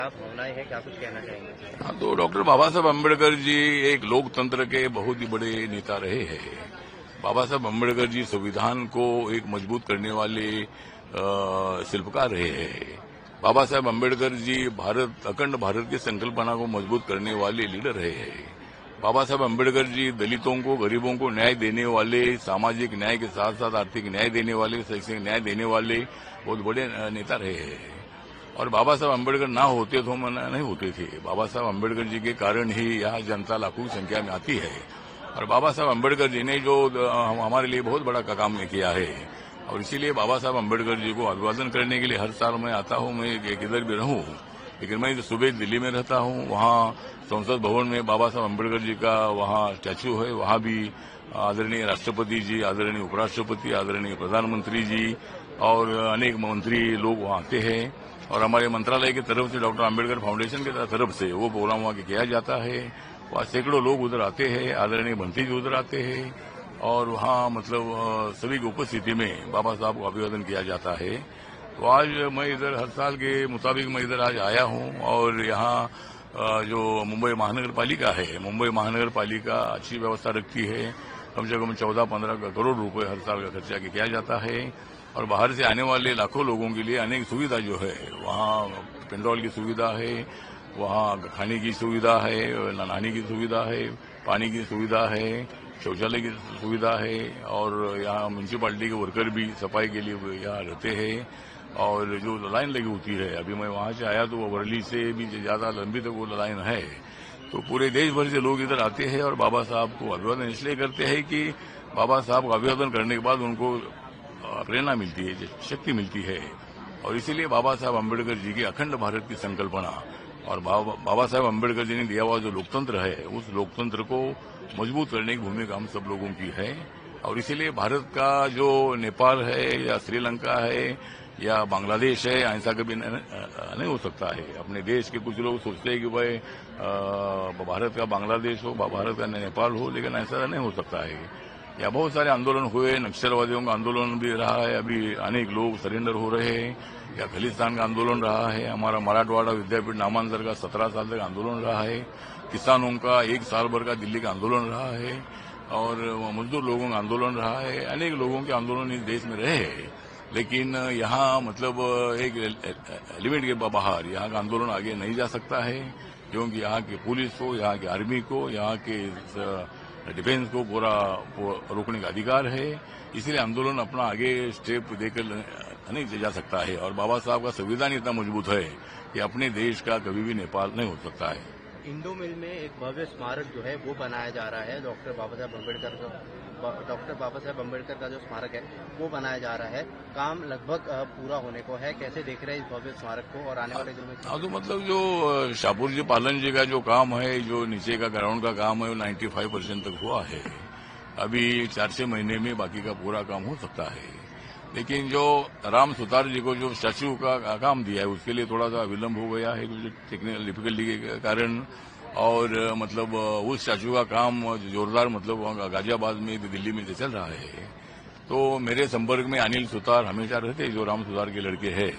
आप भावनाएं हैं, क्या कुछ कहना चाहेंगे? हाँ, तो डॉक्टर बाबा साहब अम्बेडकर जी एक लोकतंत्र के बहुत ही बड़े नेता रहे हैं। बाबा साहब अम्बेडकर जी संविधान को एक मजबूत करने वाले शिल्पकार रहे हैं। बाबा साहब अम्बेडकर जी अखंड भारत की संकल्पना को मजबूत करने वाले लीडर रहे हैं। बाबा साहब अम्बेडकर जी दलितों को, गरीबों को न्याय देने वाले, सामाजिक न्याय के साथ साथ आर्थिक न्याय देने वाले, शैक्षिक न्याय देने वाले बहुत बड़े नेता रहे हैं। और बाबा साहब अम्बेडकर ना होते तो हम नहीं होते थे। बाबा साहब अम्बेडकर जी के कारण ही यहाँ जनता लाखों की संख्या में आती है। और बाबा साहब अम्बेडकर जी ने जो हमारे लिए बहुत बड़ा काम किया है, और इसीलिए बाबा साहब अम्बेडकर जी को अभिवादन करने के लिए हर साल मैं आता हूँ। मैं किधर भी रहूँ, लेकिन मैं सुबह दिल्ली में रहता हूँ। वहाँ संसद भवन में बाबा साहब अम्बेडकर जी का वहाँ स्टैच्यू है। वहाँ भी आदरणीय राष्ट्रपति जी, आदरणीय उपराष्ट्रपति, आदरणीय प्रधानमंत्री जी और अनेक मंत्री लोग वहाँ आते हैं। और हमारे मंत्रालय की तरफ से, डॉक्टर अम्बेडकर फाउंडेशन की तरफ से वो प्रोग्राम वहाँ किया जाता है। वहाँ सैकड़ों लोग उधर आते हैं, आदरणीय मंत्री जी उधर आते हैं, और वहाँ मतलब सभी की उपस्थिति में बाबा साहब को अभिवादन किया जाता है। तो आज मैं इधर हर साल के मुताबिक मैं इधर आज आया हूँ। और यहाँ जो मुंबई महानगर पालिका है, मुंबई महानगर पालिका अच्छी व्यवस्था रखती है। कम से कम 14-15 करोड़ रुपए हर साल का खर्चा किया जाता है। और बाहर से आने वाले लाखों लोगों के लिए अनेक सुविधा जो है, वहाँ पेट्रोल की सुविधा है, वहाँ खाने की सुविधा है, नहाने की सुविधा है, पानी की सुविधा है, शौचालय की सुविधा है। और यहाँ म्यूनसिपालिटी के वर्कर भी सफाई के लिए यहाँ रहते हैं। और जो लाइन लगी होती है, अभी मैं वहाँ से आया तो वर्ली से भी ज्यादा लंबी तक वो लाइन है। तो पूरे देश भर से लोग इधर आते हैं और बाबा साहब को अभिवादन इसलिए करते हैं कि बाबा साहब को अभिवादन करने के बाद उनको प्रेरणा मिलती है, शक्ति मिलती है। और इसीलिए बाबा साहब अम्बेडकर जी की अखंड भारत की संकल्पना और बाबा साहब अम्बेडकर जी ने दिया हुआ जो लोकतंत्र है, उस लोकतंत्र को मजबूत करने की भूमिका हम सब लोगों की है। और इसीलिए भारत का जो नेपाल है या श्रीलंका है या बांग्लादेश है, ऐसा कभी नहीं हो सकता है। अपने देश के कुछ लोग सोचते हैं कि भाई भारत का बांग्लादेश हो, भारत का नेपाल हो, लेकिन ऐसा नहीं हो सकता है। या बहुत सारे आंदोलन हुए, नक्सलवादियों का आंदोलन भी रहा है, अभी अनेक लोग सरेंडर हो रहे हैं। या खालिस्तान का आंदोलन रहा है, हमारा मराठवाड़ा विद्यापीठ नामांतर का 17 साल तक आंदोलन रहा है, किसानों का 1 साल भर का दिल्ली का आंदोलन रहा है, और मजदूर लोगों का आंदोलन रहा है। अनेक लोगों के आंदोलन इस देश में रहे हैं। लेकिन यहाँ मतलब एक लिमिट के बाहर यहाँ का आंदोलन आगे नहीं जा सकता है, क्योंकि यहाँ की पुलिस को, यहाँ की आर्मी को, यहाँ के डिफेंस को पूरा रोकने का अधिकार है। इसलिए आंदोलन अपना आगे स्टेप देकर नहीं जा सकता है। और बाबा साहब का संविधान इतना मजबूत है कि अपने देश का कभी भी नेपाल नहीं हो सकता है। इंडो मिल में एक भव्य स्मारक जो है वो बनाया जा रहा है। डॉक्टर बाबा साहब अम्बेडकर का जो स्मारक है वो बनाया जा रहा है। काम लगभग पूरा होने को है। कैसे देख रहे हैं इस भव्य स्मारक को और आने वाले दिनों में? हाँ, तो मतलब जो शाहपुर जी पालन जी का जो काम है, जो नीचे का ग्राउंड का काम है, वो 95% तक हुआ है। अभी 4-6 महीने में बाकी का पूरा काम हो सकता है। लेकिन जो राम सुतार जी को जो स्टैच्यू का काम दिया है, उसके लिए थोड़ा सा विलंब हो गया है टेक्निकल डिफिकल्टी के कारण। और मतलब उस स्टैच्यू का काम जोरदार मतलब गाजियाबाद में, दिल्ली में चल रहा है। तो मेरे संपर्क में अनिल सुतार हमेशा रहते, जो राम सुतार के लड़के हैं।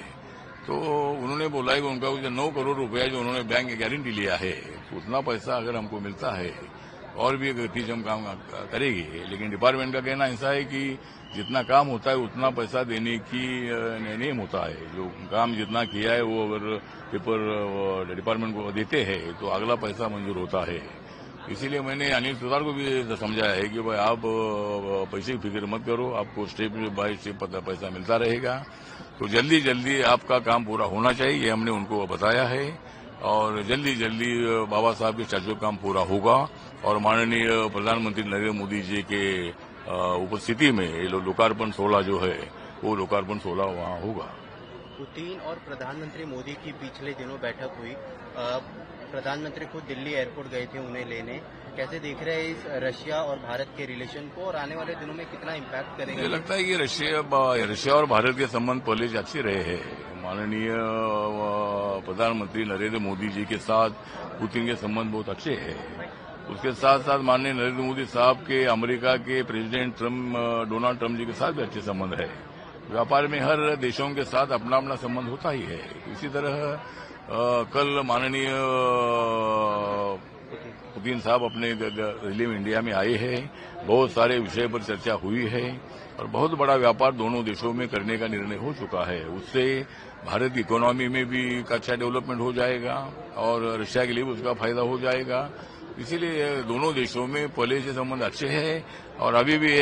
तो उन्होंने बोला है कि उनका जो 9 करोड़ रुपया जो उन्होंने बैंक गारंटी लिया है, उतना पैसा अगर हमको मिलता है और भी गति से हम काम करेगी। लेकिन डिपार्टमेंट का कहना ऐसा है कि जितना काम होता है उतना पैसा देने की नियम होता है। जो काम जितना किया है वो अगर पेपर डिपार्टमेंट को देते हैं तो अगला पैसा मंजूर होता है। इसीलिए मैंने अनिल सुतार को भी समझाया है कि भाई आप पैसे की फिक्र मत करो, आपको स्टेप बाय स्टेप पैसा मिलता रहेगा। तो जल्दी जल्दी आपका काम पूरा होना चाहिए, ये हमने उनको बताया है। और जल्दी जल्दी बाबा साहब के स्टैच्यू काम पूरा होगा। और माननीय प्रधानमंत्री नरेंद्र मोदी जी के उपस्थिति में लोकार्पण 16 जो है, वो लोकार्पण 16 वहाँ होगा। पुतिन और प्रधानमंत्री मोदी की पिछले दिनों बैठक हुई। प्रधानमंत्री खुद दिल्ली एयरपोर्ट गए थे उन्हें लेने। कैसे देख रहे हैं इस रशिया और भारत के रिलेशन को और आने वाले दिनों में कितना इम्पैक्ट करेगा? मुझे लगता है कि रशिया और भारत के संबंध पहले से अच्छे रहे हैं। माननीय प्रधानमंत्री नरेंद्र मोदी जी के साथ पुतिन के संबंध बहुत अच्छे हैं। उसके साथ साथ माननीय नरेंद्र मोदी साहब के अमेरिका के प्रेसिडेंट डोनाल्ड ट्रंप जी के साथ भी अच्छे संबंध है। व्यापार में हर देशों के साथ अपना अपना संबंध होता ही है। इसी तरह कल माननीय पुतिन साहब अपने दिल्ली में इंडिया में आए हैं, बहुत सारे विषय पर चर्चा हुई है और बहुत बड़ा व्यापार दोनों देशों में करने का निर्णय हो चुका है। उससे भारत की इकोनॉमी में भी अच्छा डेवलपमेंट हो जाएगा और रशिया के लिए भी उसका फायदा हो जाएगा। इसीलिए दोनों देशों में पहले से संबंध अच्छे हैं और अभी भी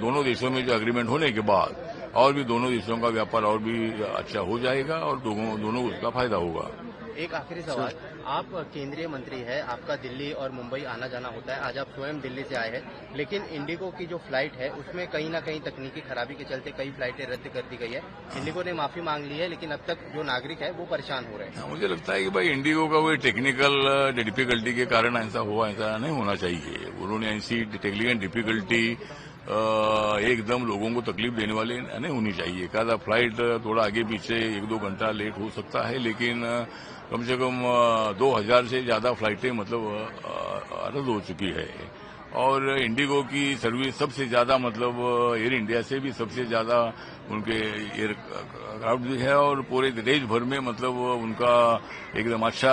दोनों देशों में जो एग्रीमेंट होने के बाद और भी दोनों देशों का व्यापार और भी अच्छा हो जाएगा और दोनों उसका फायदा होगा। एक आखिरी सवाल, आप केंद्रीय मंत्री हैं, आपका दिल्ली और मुंबई आना जाना होता है, आज आप स्वयं दिल्ली से आए हैं, लेकिन इंडिगो की जो फ्लाइट है उसमें कहीं ना कहीं तकनीकी खराबी के चलते कई फ्लाइटें रद्द कर दी गई है। इंडिगो ने माफी मांग ली है, लेकिन अब तक जो नागरिक है वो परेशान हो रहे हैं। मुझे लगता है कि भाई इंडिगो का वो टेक्निकल डिफिकल्टी के कारण ऐसा हुआ, ऐसा नहीं होना चाहिए। उन्होंने ऐसी टेक्निकल डिफिकल्टी एकदम लोगों को तकलीफ देने वाले नहीं होनी चाहिए। कहा फ्लाइट थोड़ा आगे पीछे 1-2 घंटा लेट हो सकता है, लेकिन कम से कम 2000 से ज्यादा फ्लाइटें रद्द हो चुकी है और इंडिगो की सर्विस सबसे ज्यादा एयर इंडिया से भी सबसे ज्यादा उनके एयरक्राफ्ट भी है और पूरे देश भर में उनका एकदम अच्छा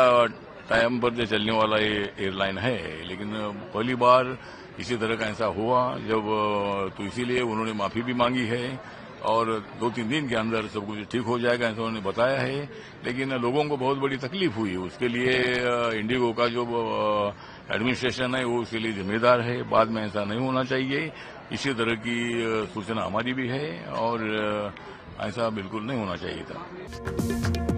टाइम पर चलने वाला एयरलाइन है। लेकिन पहली बार इसी तरह का ऐसा हुआ तो इसीलिए उन्होंने माफी भी मांगी है और 2-3 दिन के अंदर सब कुछ ठीक हो जाएगा ऐसा उन्होंने बताया है। लेकिन लोगों को बहुत बड़ी तकलीफ हुई, उसके लिए इंडिगो का जो एडमिनिस्ट्रेशन है वो उसके लिए जिम्मेदार है। बाद में ऐसा नहीं होना चाहिए। इसी तरह की सूचना हमारी भी है और ऐसा बिल्कुल नहीं होना चाहिए था।